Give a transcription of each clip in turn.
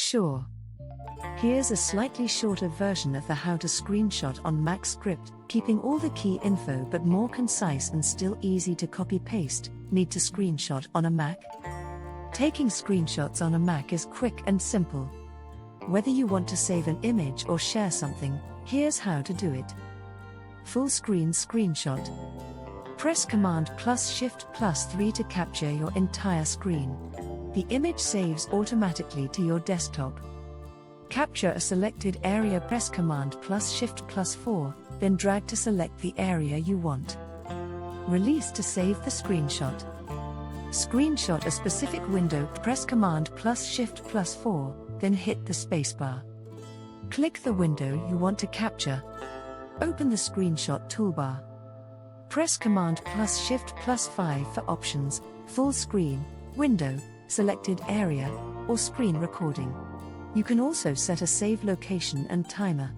Sure. Here's a slightly shorter version of the How to Screenshot on Mac script, keeping all the key info but more concise and still easy to copy-paste. Need to screenshot on a Mac? Taking screenshots on a Mac is quick and simple. Whether you want to save an image or share something, here's how to do it. Full screen screenshot. Press Command plus Shift plus 3 to capture your entire screen. The image saves automatically to your desktop. Capture a selected area. Press Command plus Shift plus 4, then drag to select the area you want. Release to save the screenshot. Screenshot a specific window. Press Command plus Shift plus 4, then hit the spacebar. Click the window you want to capture. Open the screenshot toolbar. Press Command plus Shift plus 5 for options: full screen, window, selected area, or screen recording. You can also set a save location and timer.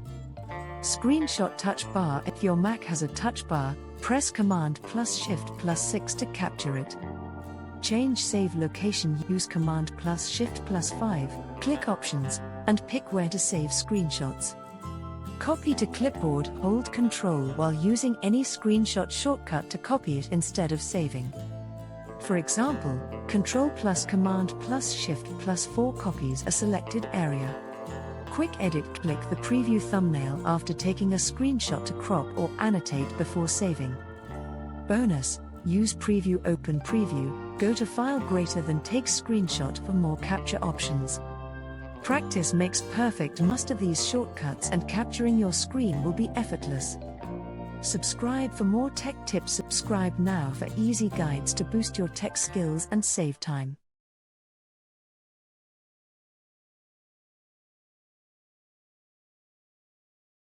Screenshot touch bar. If your Mac has a touch bar, press Command plus Shift plus 6 to capture it. Change save location. Use Command plus Shift plus 5, click Options, and pick where to save screenshots. Copy to clipboard. Hold Ctrl while using any screenshot shortcut to copy it instead of saving. For example, Ctrl plus Command plus Shift plus 4 copies a selected area. Quick edit. Click the preview thumbnail after taking a screenshot to crop or annotate before saving. Bonus: use Preview. Open Preview, go to File greater than Take Screenshot for more capture options. Practice makes perfect. Master these shortcuts and capturing your screen will be effortless. Subscribe for more tech tips. Subscribe now for easy guides to boost your tech skills and save time.